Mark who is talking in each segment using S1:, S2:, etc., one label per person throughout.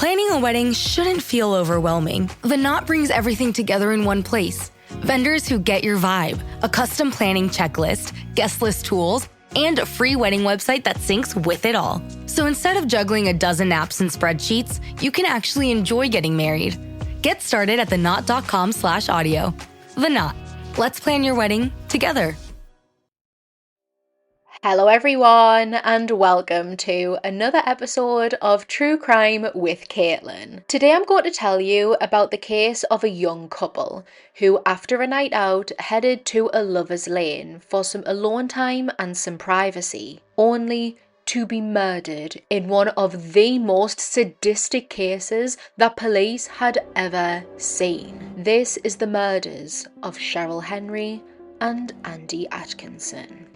S1: Planning a wedding shouldn't feel overwhelming. The Knot brings everything together in one place. Vendors who get your vibe, a custom planning checklist, guest list tools, and a free wedding website that syncs with it all. So instead of juggling a dozen apps and spreadsheets, you can actually enjoy getting married. Get started at theknot.com/audio. The Knot. Let's plan your wedding together.
S2: Hello everyone, and welcome to another episode of True Crime with Caitlyn. Today I'm going to tell you about the case of a young couple who, after a night out, headed to a lover's lane for some alone time and some privacy, only to be murdered in one of the most sadistic cases that police had ever seen. This is the murders of Cheryl Henry and Andy Atkinson.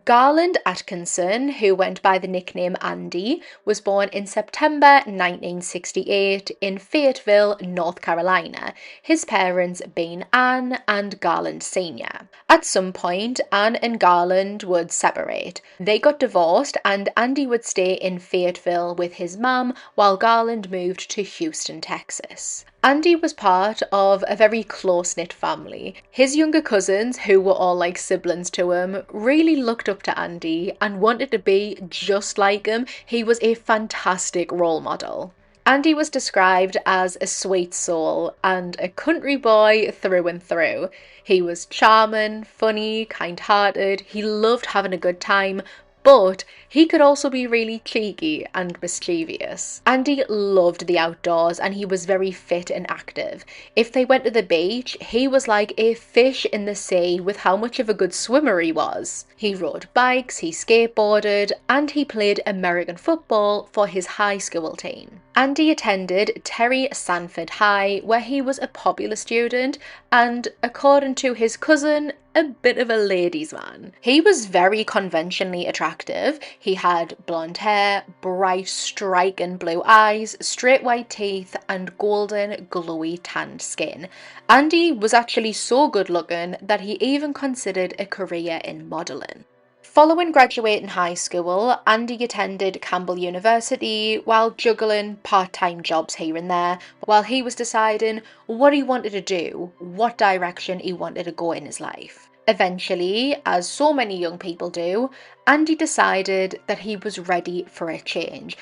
S2: Garland Atkinson, who went by the nickname Andy, was born in September 1968 in Fayetteville, North Carolina, his parents being Anne and Garland Sr. At some point, Anne and Garland would separate. They got divorced and Andy would stay in Fayetteville with his mum while Garland moved to Houston, Texas. Andy was part of a very close-knit family. His younger cousins, who were all like siblings to him, really looked up to Andy and wanted to be just like him. He was a fantastic role model. Andy was described as a sweet soul and a country boy through and through. He was charming, funny, kind-hearted, he loved having a good time, but he could also be really cheeky and mischievous. Andy loved the outdoors and he was very fit and active. If they went to the beach, he was like a fish in the sea with how much of a good swimmer he was. He rode bikes, he skateboarded, and he played American football for his high school team. Andy attended Terry Sanford High, where he was a popular student and, according to his cousin, a bit of a ladies' man. He was very conventionally attractive. He had blonde hair, bright striking blue eyes, straight white teeth, and golden glowy tanned skin. Andy was actually so good looking that he even considered a career in modelling. Following graduating high school, Andy attended Campbell University while juggling part-time jobs here and there while he was deciding what he wanted to do, what direction he wanted to go in his life. Eventually, as so many young people do, Andy decided that he was ready for a change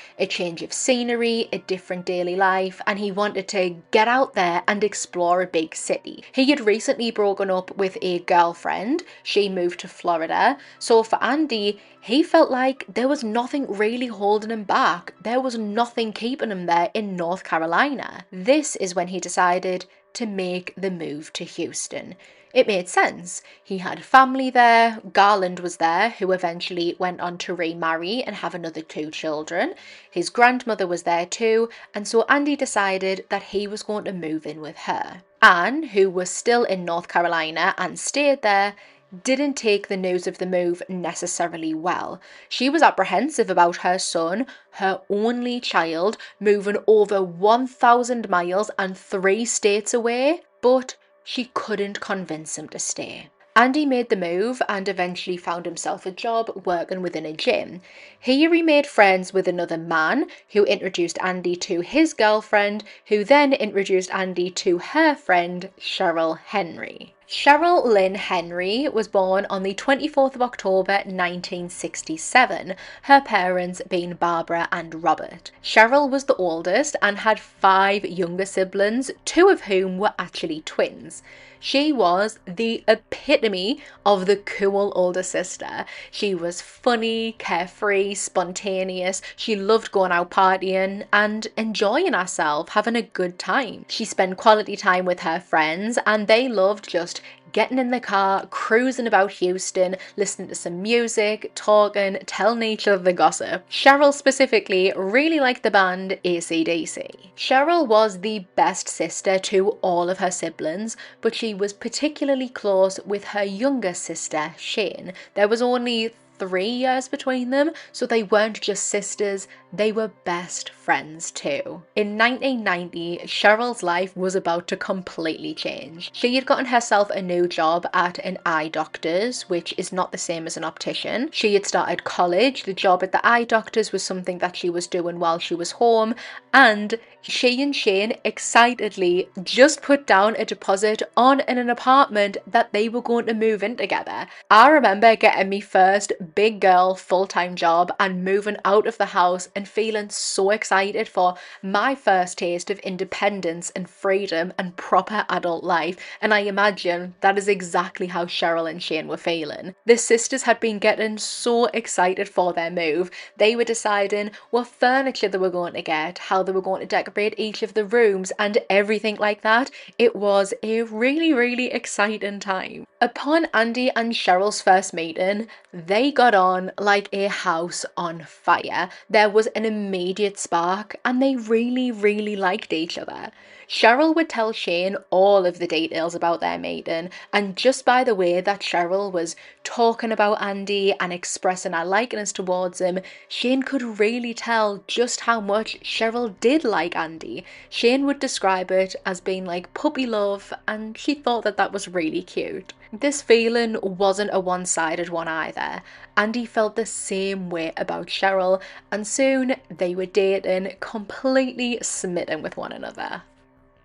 S2: of scenery, a different daily life, and he wanted to get out there and explore a big city. He had recently broken up with a girlfriend. She moved to Florida. So for Andy, he felt like there was nothing really holding him back. There was nothing keeping him there in North Carolina. This is when he decided to make the move to Houston. It made sense. He had family there, Garland was there, who eventually went on to remarry and have another 2 children. His grandmother was there too, and so Andy decided that he was going to move in with her. Anne, who was still in North Carolina and stayed there, didn't take the news of the move necessarily well. She was apprehensive about her son, her only child, moving over 1,000 miles and 3 states away, but she couldn't convince him to stay. Andy made the move and eventually found himself a job working within a gym. Here he made friends with another man who introduced Andy to his girlfriend, who then introduced Andy to her friend, Cheryl Henry. Cheryl Lynn Henry was born on the 24th of October 1967, her parents being Barbara and Robert. Cheryl was the oldest and had 5 younger siblings, 2 of whom were actually twins. She was the epitome of the cool older sister. She was funny, carefree, spontaneous. She loved going out partying and enjoying herself, having a good time. She spent quality time with her friends, and they loved just getting in the car, cruising about Houston, listening to some music, talking, telling each other the gossip. Cheryl specifically really liked the band AC/DC. Cheryl was the best sister to all of her siblings, but she was particularly close with her younger sister, Shane. There was only 3 years between them, so they weren't just sisters, they were best friends too. In 1990, Cheryl's life was about to completely change. She had gotten herself a new job at an eye doctor's, which is not the same as an optician. She had started college. The job at the eye doctor's was something that she was doing while she was home, and she and Shane excitedly just put down a deposit on an apartment that they were going to move in together. I remember getting me first big girl full-time job and moving out of the house and feeling so excited for my first taste of independence and freedom and proper adult life, and I imagine that is exactly how Cheryl and Shane were feeling. The sisters had been getting so excited for their move. They were deciding what furniture they were going to get, how they were going to decorate each of the rooms, and everything like that. It was a really, really exciting time. Upon Andy and Cheryl's first meeting, they got on like a house on fire. There was an immediate spark, and they really, really liked each other. Cheryl would tell Shane all of the details about their meeting, and just by the way that Cheryl was talking about Andy and expressing her likeness towards him, Shane could really tell just how much Cheryl did like Andy. Shane would describe it as being like puppy love, and she thought that that was really cute. This feeling wasn't a one-sided one either. Andy felt the same way about Cheryl, and soon they were dating, completely smitten with one another.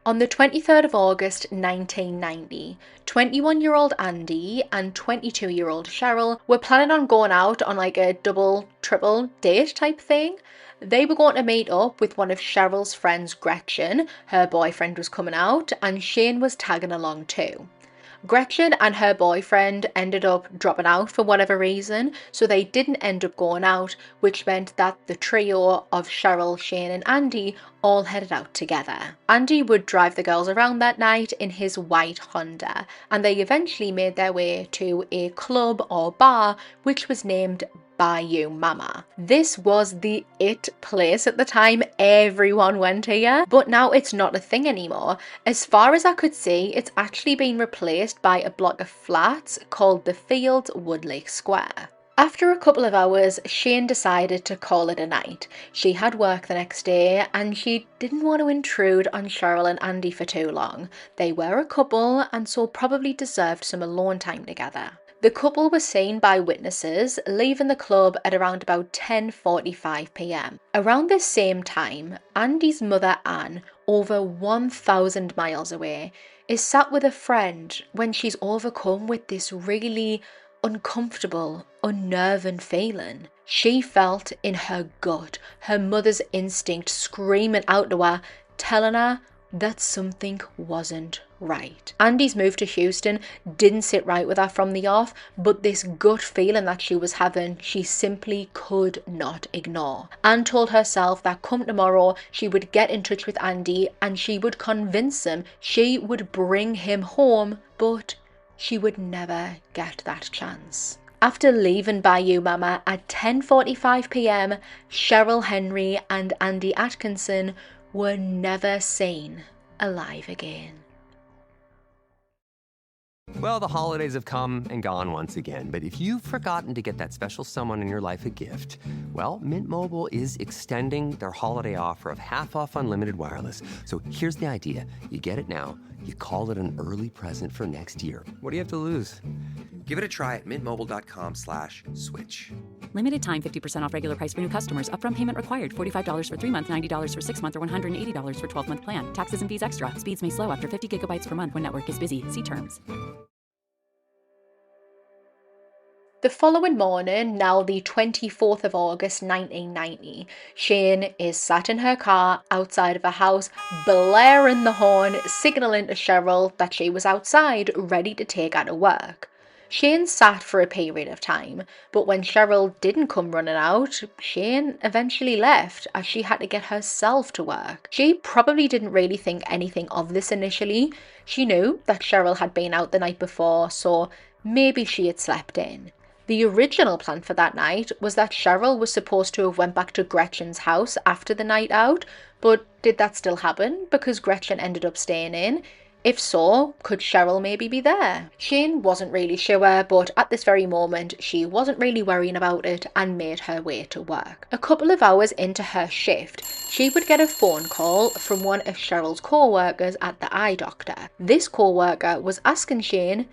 S2: On the 23rd of August 1990, 21-year-old Andy and 22-year-old Cheryl were planning on going out on like a double, triple date type thing. They were going to meet up with one of Cheryl's friends, Gretchen. Her boyfriend was coming out, and Shane was tagging along too. Gretchen and her boyfriend ended up dropping out for whatever reason, so they didn't end up going out, which meant that the trio of Cheryl, Shane and Andy all headed out together. Andy would drive the girls around that night in his white Honda, and they eventually made their way to a club or bar which was named Bayou Mama. This was the it place at the time. Everyone went here, but now it's not a thing anymore. As far as I could see, it's actually been replaced by a block of flats called the Fields Woodlake Square. After a couple of hours, Shane decided to call it a night. She had work the next day, and she didn't want to intrude on Cheryl and Andy for too long. They were a couple, and so probably deserved some alone time together. The couple was seen by witnesses leaving the club at around about 10:45 p.m. Around this same time, Andy's mother Anne, over 1,000 miles away, is sat with a friend when she's overcome with this really uncomfortable, unnerving feeling. She felt in her gut her mother's instinct screaming out to her, telling her that something wasn't right. Andy's move to Houston didn't sit right with her from the off, but this gut feeling that she was having, she simply could not ignore. Anne told herself that come tomorrow, she would get in touch with Andy and she would convince him, she would bring him home, but she would never get that chance. After leaving Bayou Mama at 10:45 p.m, Cheryl Henry and Andy Atkinson were never seen alive again.
S3: Well, the holidays have come and gone once again, but if you've forgotten to get that special someone in your life a gift, well, Mint Mobile is extending their holiday offer of half off unlimited wireless. So here's the idea. You get it now, you call it an early present for next year. What do you have to lose? Give it a try at mintmobile.com/switch.
S4: Limited time 50% off regular price for new customers. Upfront payment required. $45 for 3 months, $90 for 6 months, or $180 for 12-month plan. Taxes and fees extra. Speeds may slow after 50 gigabytes per month when network is busy. See terms.
S2: The following morning, now the 24th of August 1990, Shane is sat in her car outside of a house, blaring the horn, signalling to Cheryl that she was outside, ready to take her to work. Shane sat for a period of time, but when Cheryl didn't come running out, Shane eventually left as she had to get herself to work. She probably didn't really think anything of this initially. She knew that Cheryl had been out the night before, so maybe she had slept in. The original plan for that night was that Cheryl was supposed to have went back to Gretchen's house after the night out, but did that still happen because Gretchen ended up staying in? If so, could Cheryl maybe be there? Shane wasn't really sure, but at this very moment, she wasn't really worrying about it and made her way to work. A couple of hours into her shift, she would get a phone call from one of Cheryl's co-workers at the eye doctor. This co-worker was asking Shane,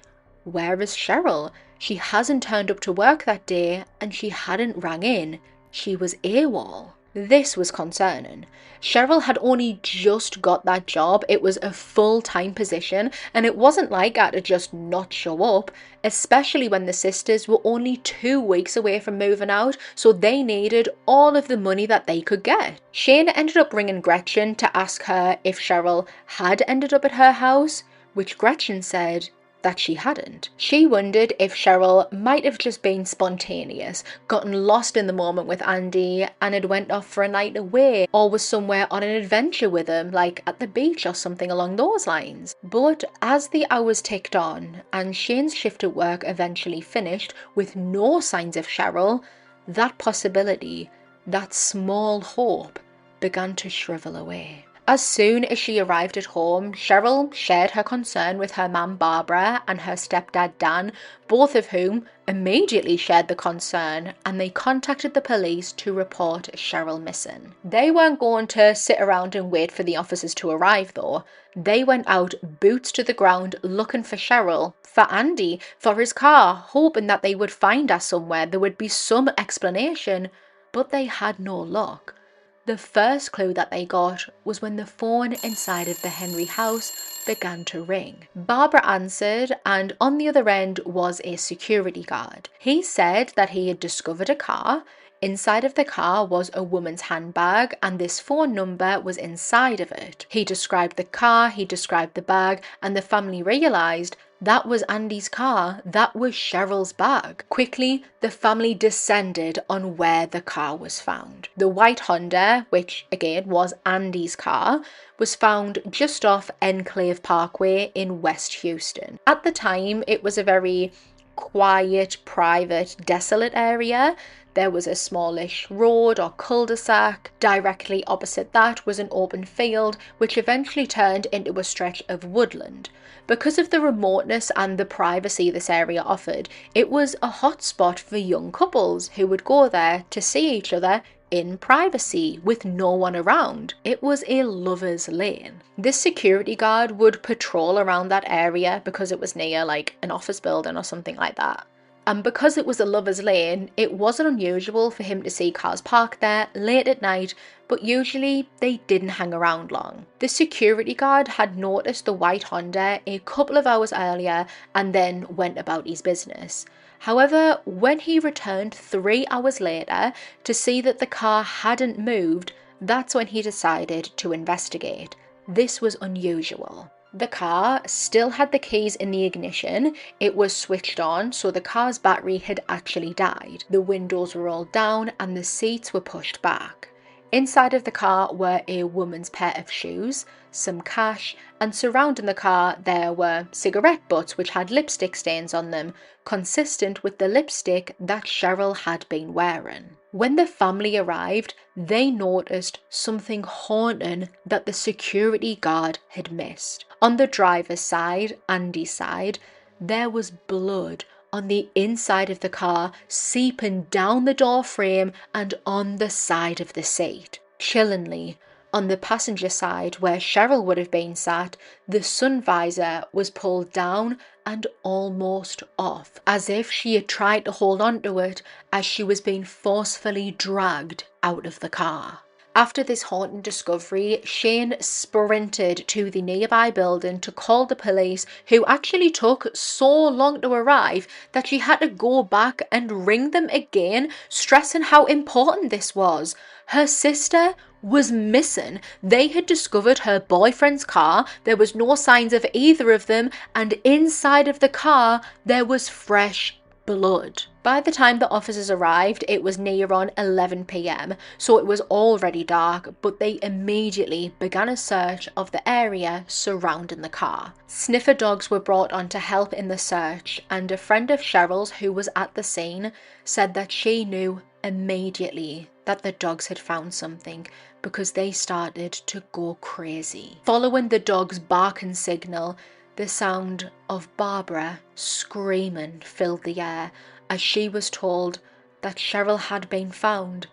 S2: "Where is Cheryl? She hasn't turned up to work that day and she hadn't rang in. She was AWOL." This was concerning. Cheryl had only just got that job. It was a full-time position and it wasn't like her to just not show up, especially when the sisters were only 2 weeks away from moving out, so they needed all of the money that they could get. Shane ended up ringing Gretchen to ask her if Cheryl had ended up at her house, which Gretchen said that she hadn't. She wondered if Cheryl might have just been spontaneous, gotten lost in the moment with Andy and had went off for a night away or was somewhere on an adventure with him, like at the beach or something along those lines. But as the hours ticked on and Shane's shift at work eventually finished with no signs of Cheryl, that possibility, that small hope, began to shrivel away. As soon as she arrived at home, Cheryl shared her concern with her mum Barbara and her stepdad Dan, both of whom immediately shared the concern, and they contacted the police to report Cheryl missing. They weren't going to sit around and wait for the officers to arrive though. They went out boots to the ground looking for Cheryl, for Andy, for his car, hoping that they would find her somewhere, there would be some explanation, but they had no luck. The first clue that they got was when the phone inside of the Henry house began to ring. Barbara answered, and on the other end was a security guard. He said that he had discovered a car. Inside of the car was a woman's handbag, and this phone number was inside of it. He described the car, he described the bag, and the family realised that was Andy's car, that was Cheryl's bag. Quickly, the family descended on where the car was found. The white Honda, which again was Andy's car, was found just off Enclave Parkway in West Houston. At the time, it was a very quiet, private, desolate area. There was a smallish road or cul-de-sac. Directly opposite that was an open field, which eventually turned into a stretch of woodland. Because of the remoteness and the privacy this area offered, it was a hot spot for young couples who would go there to see each other in privacy with no one around. It was a lover's lane. This security guard would patrol around that area because it was near like an office building or something like that. And because it was a lover's lane, it wasn't unusual for him to see cars parked there late at night, but usually they didn't hang around long. The security guard had noticed the white Honda a couple of hours earlier and then went about his business. However, when he returned 3 hours later to see that the car hadn't moved, that's when he decided to investigate. This was unusual. The car still had the keys in the ignition, it was switched on, so the car's battery had actually died. The windows were rolled down and the seats were pushed back. Inside of the car were a woman's pair of shoes, some cash, and surrounding the car there were cigarette butts which had lipstick stains on them, consistent with the lipstick that Cheryl had been wearing. When the family arrived, they noticed something haunting that the security guard had missed. On the driver's side, Andy's side, there was blood on the inside of the car, seeping down the door frame and on the side of the seat. Chillingly, on the passenger side where Cheryl would have been sat, the sun visor was pulled down and almost off, as if she had tried to hold on to it as she was being forcefully dragged out of the car. After this haunting discovery, Shane sprinted to the nearby building to call the police, who actually took so long to arrive that she had to go back and ring them again, stressing how important this was. Her sister was missing. They had discovered her boyfriend's car. There was no signs of either of them, and inside of the car there was fresh blood. By the time the officers arrived, it was near on 11 p.m, so it was already dark, but they immediately began a search of the area surrounding the car. Sniffer dogs were brought on to help in the search, and a friend of Cheryl's who was at the scene said that she knew immediately that the dogs had found something because they started to go crazy. Following the dog's barking signal, the sound of Barbara screaming filled the air as she was told that Cheryl had been found,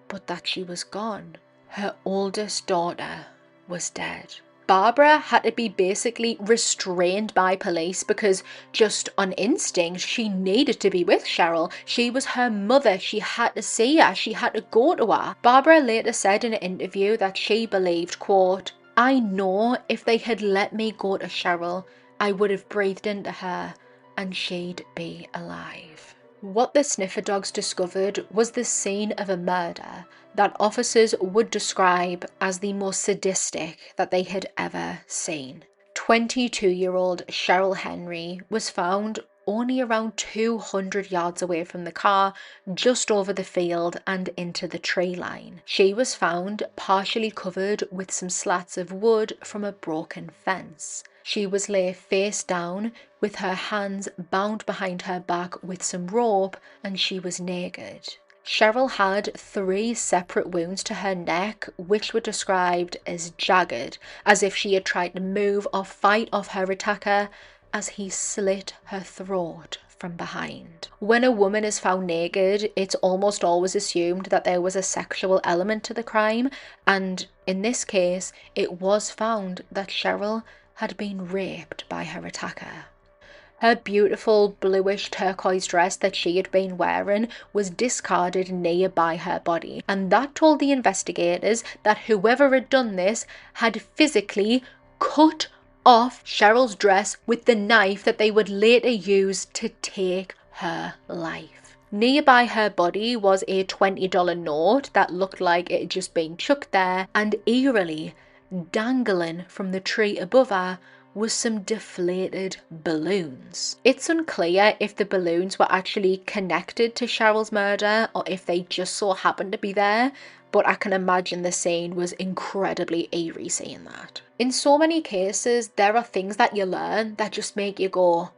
S2: but that she was gone. Her oldest daughter was dead. Barbara had to be basically restrained by police because just on instinct, she needed to be with Cheryl. She was her mother. She had to see her. She had to go to her. Barbara later said in an interview that she believed, quote, "I know if they had let me go to Cheryl, I would have breathed into her and she'd be alive." What the sniffer dogs discovered was the scene of a murder that officers would describe as the most sadistic that they had ever seen. 22-year-old Cheryl Henry was found only around 200 yards away from the car, just over the field and into the tree line. She was found partially covered with some slats of wood from a broken fence. She was laid face down with her hands bound behind her back with some rope, and she was naked. Cheryl had 3 separate wounds to her neck, which were described as jagged, as if she had tried to move or fight off her attacker as he slit her throat from behind. When a woman is found naked, it's almost always assumed that there was a sexual element to the crime, and in this case, it was found that Cheryl had been raped by her attacker. Her beautiful bluish turquoise dress that she had been wearing was discarded nearby her body, and that told the investigators that whoever had done this had physically cut off Cheryl's dress with the knife that they would later use to take her life. Nearby her body was a $20 note that looked like it had just been chucked there, and eerily dangling from the tree above her was some deflated balloons. It's unclear if the balloons were actually connected to Cheryl's murder or if they just so happened to be there, but I can imagine the scene was incredibly eerie seeing that. In so many cases, there are things that you learn that just make you go,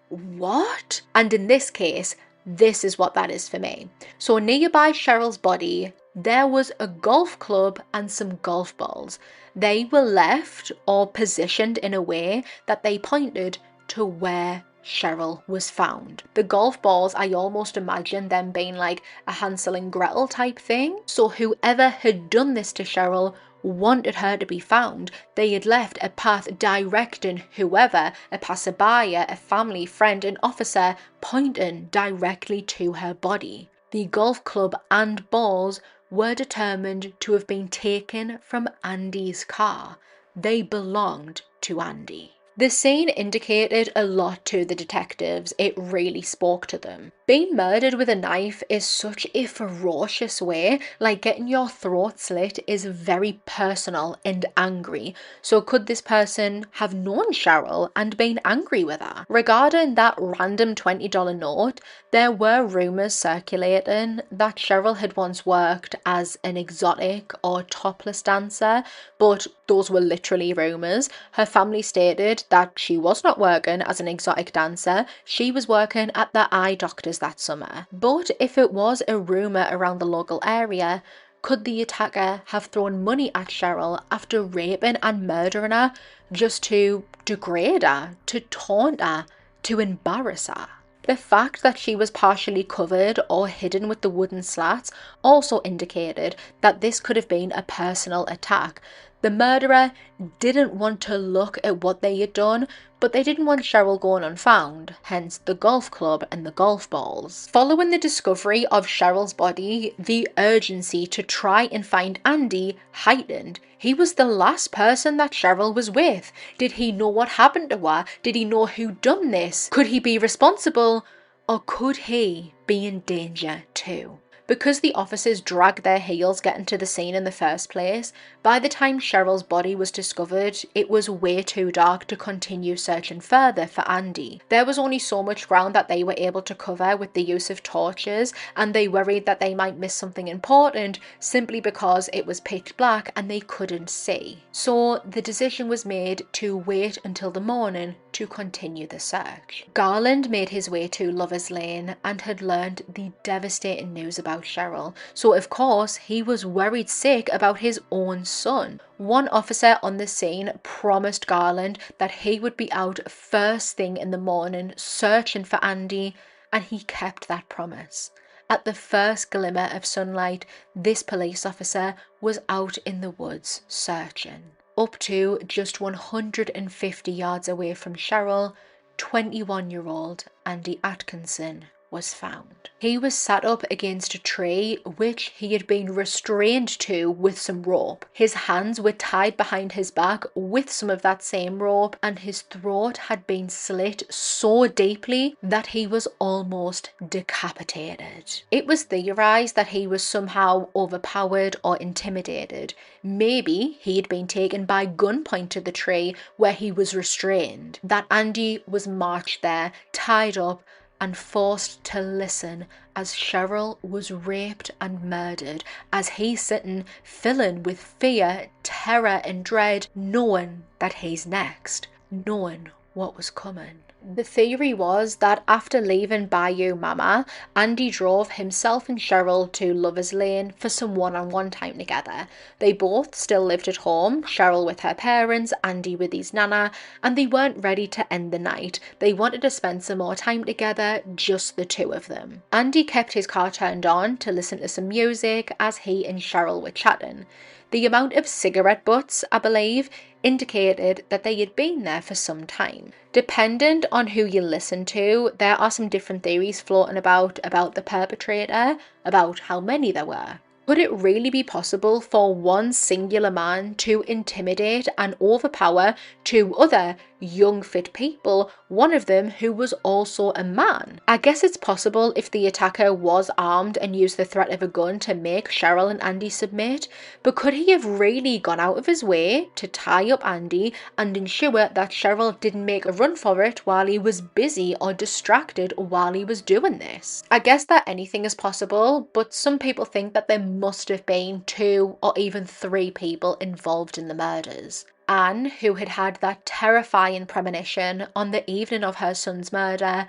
S2: what? And in this case, this is what that is for me. So nearby Cheryl's body, there was a golf club and some golf balls. They were left or positioned in a way that they pointed to where Cheryl was found. The golf balls, I almost imagine them being like a Hansel and Gretel type thing. So whoever had done this to Cheryl wanted her to be found. They had left a path directing whoever, a passerby, a family, friend, an officer, pointing directly to her body. The golf club and balls were determined to have been taken from Andy's car. They belonged to Andy. The scene indicated a lot to the detectives. It really spoke to them. Being murdered with a knife is such a ferocious way. Like, getting your throat slit is very personal and angry. So could this person have known Cheryl and been angry with her? Regarding that random $20 note, there were rumours circulating that Cheryl had once worked as an exotic or topless dancer, but those were literally rumours. Her family stated that she was not working as an exotic dancer, she was working at the eye doctor's that summer. But if it was a rumour around the local area, could the attacker have thrown money at Cheryl after raping and murdering her just to degrade her, to taunt her, to embarrass her? The fact that she was partially covered or hidden with the wooden slats also indicated that this could have been a personal attack. The murderer didn't want to look at what they had done, but they didn't want Cheryl going unfound, hence the golf club and the golf balls. Following the discovery of Cheryl's body, the urgency to try and find Andy heightened. He was the last person that Cheryl was with. Did he know what happened to her? Did he know who done this? Could he be responsible? Or could he be in danger too? Because the officers dragged their heels getting to the scene in the first place, by the time Cheryl's body was discovered, it was way too dark to continue searching further for Andy. There was only so much ground that they were able to cover with the use of torches, and they worried that they might miss something important simply because it was pitch black and they couldn't see. So the decision was made to wait until the morning to continue the search. Garland made his way to Lover's Lane and had learned the devastating news about Cheryl, so of course he was worried sick about his own son. One officer on the scene promised Garland that he would be out first thing in the morning searching for Andy, and he kept that promise. At the first glimmer of sunlight, this police officer was out in the woods searching. Up to just 150 yards away from Cheryl, 21-year-old Andy Atkinson was found. He was sat up against a tree which he had been restrained to with some rope. His hands were tied behind his back with some of that same rope, and his throat had been slit so deeply that he was almost decapitated. It was theorized that he was somehow overpowered or intimidated. Maybe he had been taken by gunpoint to the tree where he was restrained. That Andy was marched there, tied up, and forced to listen as Cheryl was raped and murdered, as he's sitting filling with fear, terror and dread, knowing that he's next, knowing what was coming. The theory was that after leaving Bayou Mama, Andy drove himself and Cheryl to Lover's Lane for some one-on-one time together. They both still lived at home, Cheryl with her parents, Andy with his nana, and they weren't ready to end the night. They wanted to spend some more time together, just the two of them. Andy kept his car turned on to listen to some music as he and Cheryl were chatting. The amount of cigarette butts, I believe, indicated that they had been there for some time. Dependent on who you listen to, there are some different theories floating about the perpetrator, about how many there were. Could it really be possible for one singular man to intimidate and overpower two other young fit people, one of them who was also a man? I guess it's possible if the attacker was armed and used the threat of a gun to make Cheryl and Andy submit, but could he have really gone out of his way to tie up Andy and ensure that Cheryl didn't make a run for it while he was busy or distracted while he was doing this? I guess that anything is possible, but some people think that there must have been 2 or even 3 people involved in the murders. Anne, who had had that terrifying premonition on the evening of her son's murder,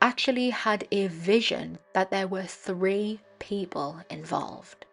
S2: actually had a vision that there were 3 people involved.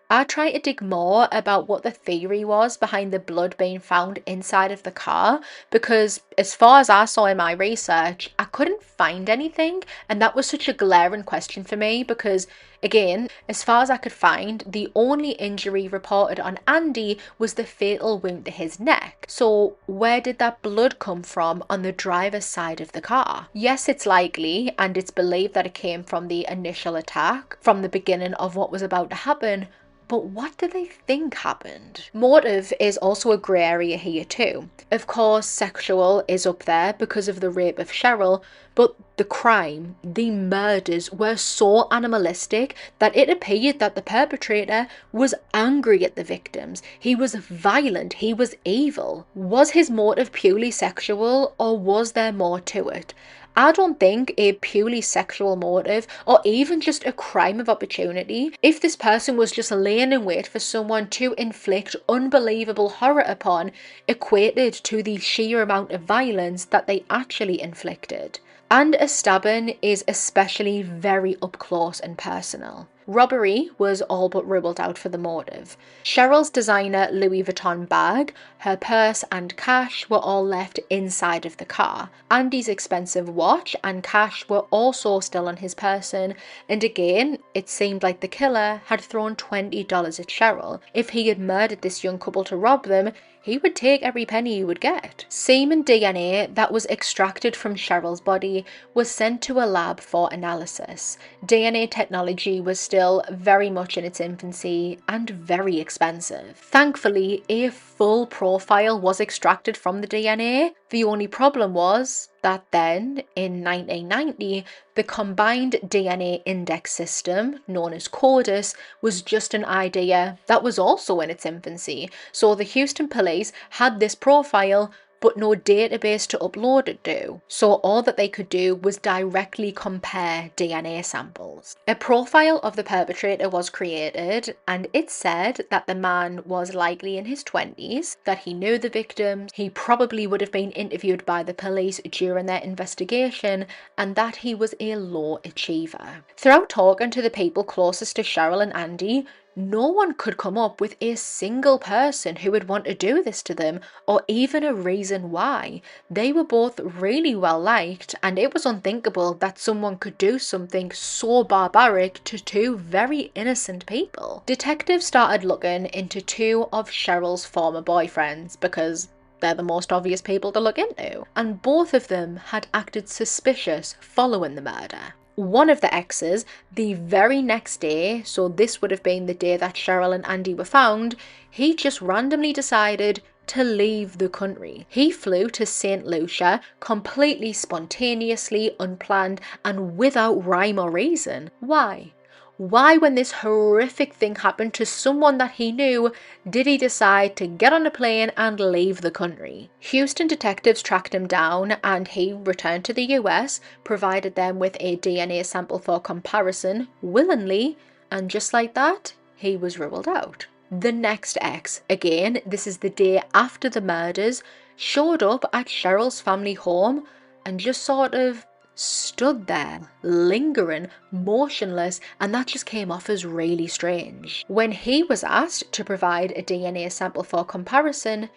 S2: I tried to dig more about what the theory was behind the blood being found inside of the car, because as far as I saw in my research, I couldn't find anything, and that was such a glaring question for me because, again, as far as I could find, the only injury reported on Andy was the fatal wound to his neck. So where did that blood come from on the driver's side of the car? Yes, it's likely, and it's believed that it came from the initial attack, from the beginning of what was about to happen. But what do they think happened? Motive is also a grey area here too. Of course, sexual is up there because of the rape of Cheryl, but the crime, the murders were so animalistic that it appeared that the perpetrator was angry at the victims. He was violent, he was evil. Was his motive purely sexual, or was there more to it? I don't think a purely sexual motive, or even just a crime of opportunity, if this person was just laying in wait for someone to inflict unbelievable horror upon, equated to the sheer amount of violence that they actually inflicted. And a stabbing is especially very up close and personal. Robbery was all but ruled out for the motive. Cheryl's designer Louis Vuitton bag, her purse and cash were all left inside of the car. Andy's expensive watch and cash were also still on his person, and again, it seemed like the killer had thrown $20 at Cheryl. If he had murdered this young couple to rob them, he would take every penny he would get. Semen DNA that was extracted from Cheryl's body was sent to a lab for analysis. DNA technology was still very much in its infancy and very expensive. Thankfully, a full profile was extracted from the DNA. The only problem was that then, in 1990, the Combined DNA Index System, known as CODIS, was just an idea that was also in its infancy. So the Houston police had this profile, but no database to upload it to. So all that they could do was directly compare DNA samples. A profile of the perpetrator was created, and it said that the man was likely in his 20s, that he knew the victims, he probably would have been interviewed by the police during their investigation, and that he was a low achiever. Throughout talking to the people closest to Cheryl and Andy, no one could come up with a single person who would want to do this to them, or even a reason why. They were both really well liked, and it was unthinkable that someone could do something so barbaric to two very innocent people. Detectives started looking into two of Cheryl's former boyfriends, because they're the most obvious people to look into, and both of them had acted suspicious following the murder. One of the exes, the very next day, so this would have been the day that Cheryl and Andy were found, he just randomly decided to leave the country. He flew to St. Lucia completely spontaneously, unplanned, and without rhyme or reason. Why? Why, when this horrific thing happened to someone that he knew, did he decide to get on a plane and leave the country? Houston detectives tracked him down, and he returned to the US, provided them with a DNA sample for comparison willingly, and just like that, he was ruled out. The next ex, again, this is the day after the murders, showed up at Cheryl's family home and just sort of stood there, lingering, motionless, and that just came off as really strange. When he was asked to provide a DNA sample for comparison,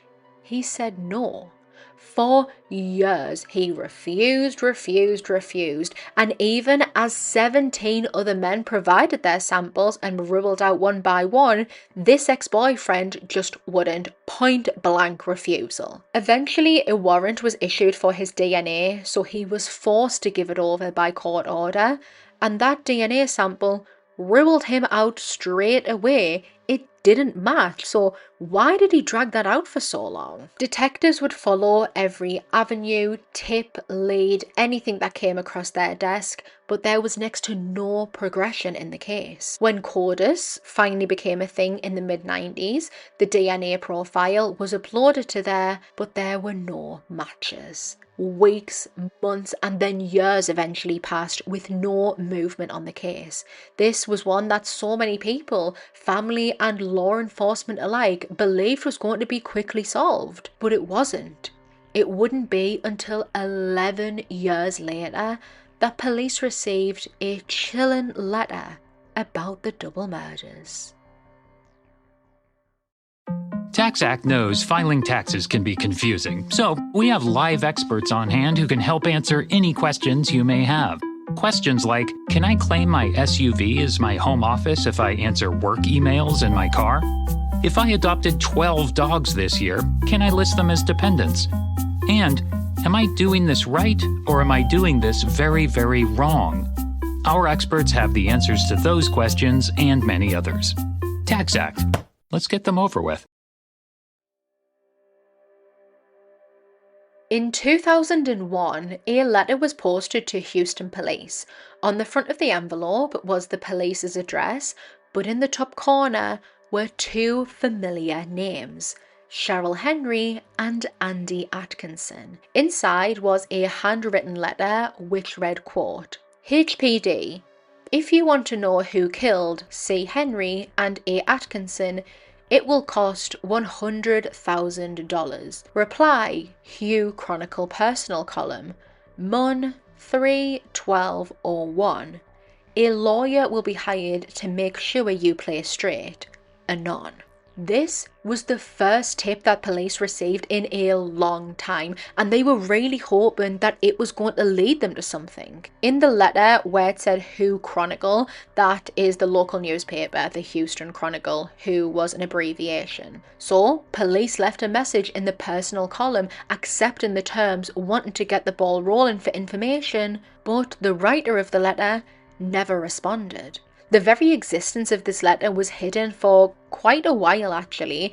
S2: he said no. For years, he refused, and even as 17 other men provided their samples and ruled out one by one, this ex-boyfriend just wouldn't. Point blank refusal. Eventually, a warrant was issued for his DNA, so he was forced to give it over by court order, and that DNA sample ruled him out straight away. It didn't match, so why did he drag that out for so long? Detectives would follow every avenue, tip, lead, anything that came across their desk, but there was next to no progression in the case. When CODIS finally became a thing in the mid-90s, the DNA profile was uploaded to there, but there were no matches. Weeks, months, and then years eventually passed with no movement on the case. This was one that so many people, family and law enforcement alike, believed was going to be quickly solved, but it wasn't. It wouldn't be until 11 years later that police received a chilling letter about the double murders.
S5: TaxAct knows filing taxes can be confusing, so we have live experts on hand who can help answer any questions you may have. Questions like, can I claim my SUV as my home office if I answer work emails in my car? If I adopted 12 dogs this year, can I list them as dependents? And, am I doing this right, or am I doing this very, very wrong? Our experts have the answers to those questions and many others. TaxAct. Let's get them over with.
S2: In 2001, a letter was posted to Houston police. On the front of the envelope was the police's address, but in the top corner were two familiar names, Cheryl Henry and Andy Atkinson. Inside was a handwritten letter which read, quote, HPD, if you want to know who killed C. Henry and A. Atkinson, it will cost $100,000. Reply, Hugh Chronicle Personal Column, Mun 3-1201. A lawyer will be hired to make sure you play straight. Anon. This was the first tip that police received in a long time, and they were really hoping that it was going to lead them to something. In the letter where it said Who Chronicle, that is the local newspaper, the Houston Chronicle, Who was an abbreviation. So, police left a message in the personal column accepting the terms, wanting to get the ball rolling for information, but the writer of the letter never responded. The very existence of this letter was hidden for quite a while actually.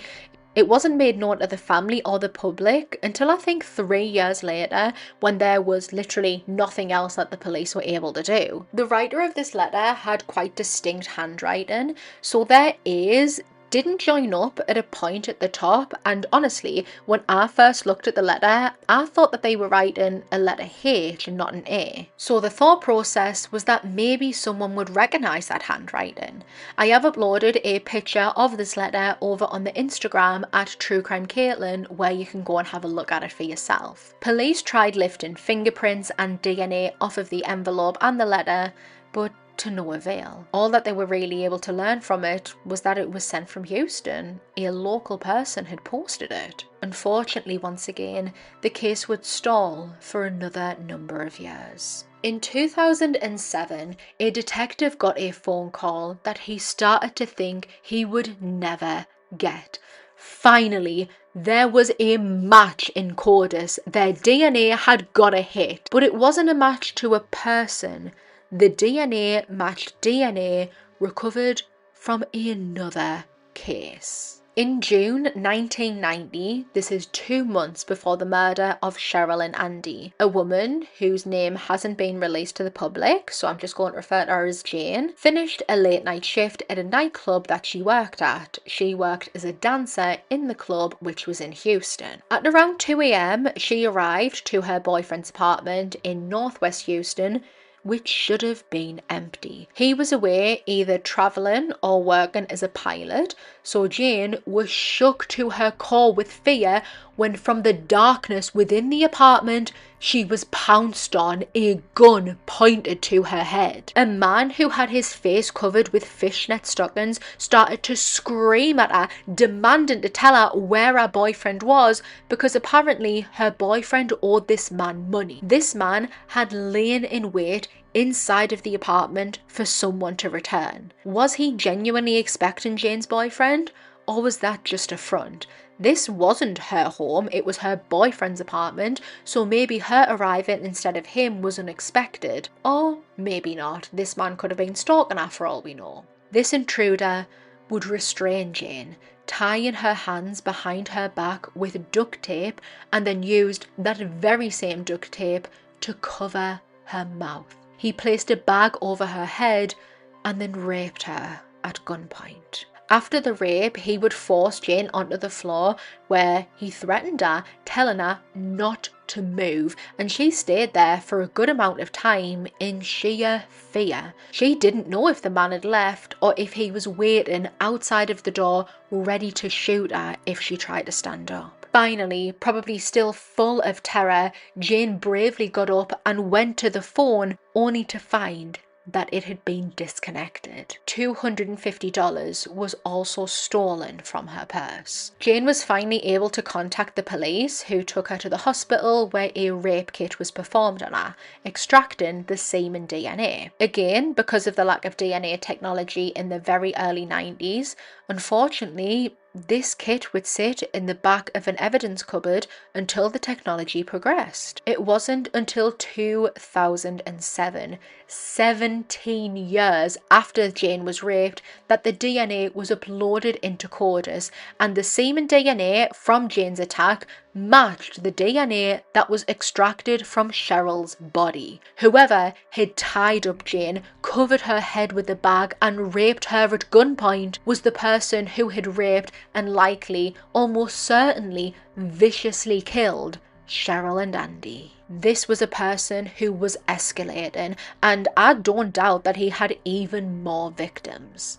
S2: It wasn't made known to the family or the public until I think 3 years later, when there was literally nothing else that the police were able to do. The writer of this letter had quite distinct handwriting, so their A's didn't join up at a point at the top, and honestly, when I first looked at the letter, I thought that they were writing a letter H and not an A. So the thought process was that maybe someone would recognise that handwriting. I have uploaded a picture of this letter over on the Instagram at TrueCrimeCaitlyn, where you can go and have a look at it for yourself. Police tried lifting fingerprints and DNA off of the envelope and the letter, but to no avail. All that they were really able to learn from it was that it was sent from Houston. A local person had posted it. Unfortunately, once again, the case would stall for another number of years. In 2007, a detective got a phone call that he started to think he would never get. Finally, there was a match in Cordis. Their DNA had got a hit, but it wasn't a match to a person. The DNA matched DNA recovered from another case. In June 1990, this is 2 months before the murder of Cheryl and Andy, a woman whose name hasn't been released to the public, so I'm just going to refer to her as Jane, finished a late night shift at a nightclub that she worked at. She worked as a dancer in the club, which was in Houston. At around 2 a.m, she arrived to her boyfriend's apartment in Northwest Houston, which should have been empty. He was away either travelling or working as a pilot, so Jane was shook to her core with fear when from the darkness within the apartment she was pounced on, a gun pointed to her head. A man who had his face covered with fishnet stockings started to scream at her, demanding to tell her where her boyfriend was, because apparently her boyfriend owed this man money. This man had lain in wait inside of the apartment for someone to return. Was he genuinely expecting Jane's boyfriend, or was that just a front? This wasn't her home, it was her boyfriend's apartment, so maybe her arriving instead of him was unexpected. Or maybe not, this man could have been stalking her for all we know. This intruder would restrain Jane, tying her hands behind her back with duct tape, and then used that very same duct tape to cover her mouth. He placed a bag over her head and then raped her at gunpoint. After the rape, he would force Jane onto the floor where he threatened her, telling her not to move, and she stayed there for a good amount of time in sheer fear. She didn't know if the man had left or if he was waiting outside of the door ready to shoot her if she tried to stand up. Finally, probably still full of terror, Jane bravely got up and went to the phone, only to find that it had been disconnected. $250 was also stolen from her purse. Jane was finally able to contact the police, who took her to the hospital where a rape kit was performed on her, extracting the semen DNA. Again, because of the lack of DNA technology in the very early 90s, unfortunately, this kit would sit in the back of an evidence cupboard until the technology progressed. It wasn't until 2007, 17 years after Jane was raped, that the DNA was uploaded into Cordis, and the semen DNA from Jane's attack matched the DNA that was extracted from Cheryl's body. Whoever had tied up Jane, covered her head with a bag and raped her at gunpoint was the person who had raped and likely, almost certainly, viciously killed Cheryl and Andy. This was a person who was escalating, and I don't doubt that he had even more victims.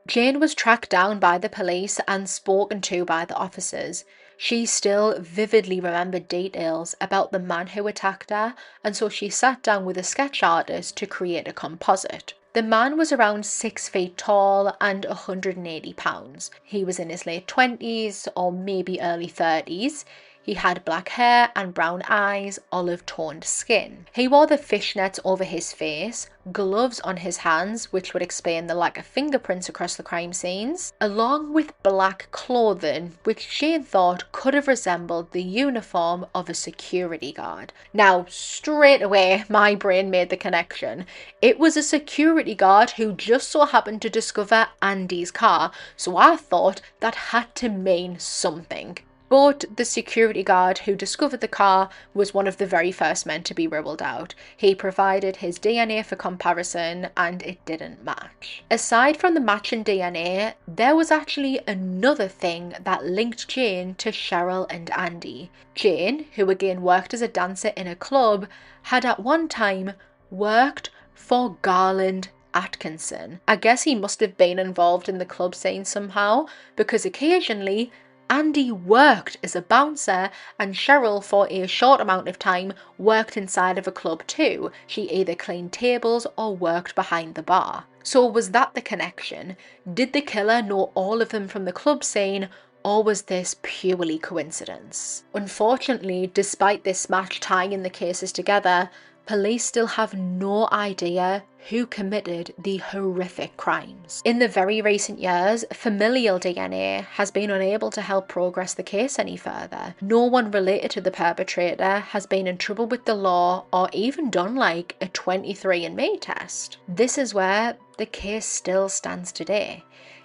S2: Jane was tracked down by the police and spoken to by the officers. She still vividly remembered details about the man who attacked her, and so she sat down with a sketch artist to create a composite. The man was around 6 feet tall and 180 pounds. He was in his late 20s or maybe early 30s. He had black hair and brown eyes, olive-toned skin. He wore the fishnets over his face, gloves on his hands, which would explain the lack of fingerprints across the crime scenes, along with black clothing, which Jane thought could have resembled the uniform of a security guard. Now, straight away, my brain made the connection. It was a security guard who just so happened to discover Andy's car, so I thought that had to mean something. But the security guard who discovered the car was one of the very first men to be ruled out. He provided his DNA for comparison and it didn't match. Aside from the matching DNA, there was actually another thing that linked Jane to Cheryl and Andy. Jane, who again worked as a dancer in a club, had at one time worked for Garland Atkinson. I guess he must have been involved in the club scene somehow, because occasionally Andy worked as a bouncer and Cheryl, for a short amount of time, worked inside of a club too. She either cleaned tables or worked behind the bar. So was that the connection? Did the killer know all of them from the club scene, or was this purely coincidence? Unfortunately, despite this match tying the cases together, police still have no idea who committed the horrific crimes. In the very recent years, familial DNA has been unable to help progress the case any further. No one related to the perpetrator has been in trouble with the law or even done like a 23andMe test. This is where the case still stands today.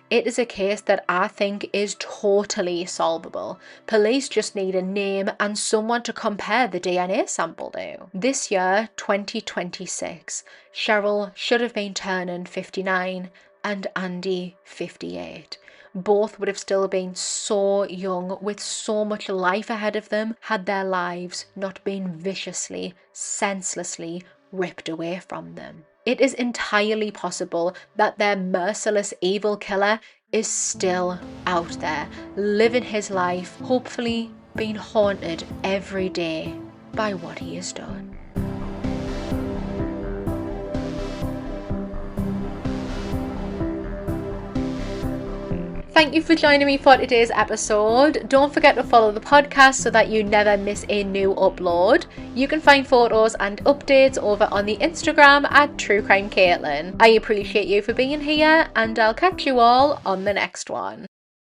S2: It is a case that I think is totally solvable. Police just need a name and someone to compare the DNA sample to. This year, 2026, Cheryl should have been turning 59 and Andy 58. Both would have still been so young with so much life ahead of them had their lives not been viciously, senselessly ripped away from them. It is entirely possible that their merciless evil killer is still out there, living his life, hopefully being haunted every day by what he has done. Thank you for joining me for today's episode. Don't forget to follow the podcast so that you never miss a new upload. You can find photos and updates over on the Instagram at TrueCrimeCaitlyn. I appreciate you for being here and I'll catch you all on the next one.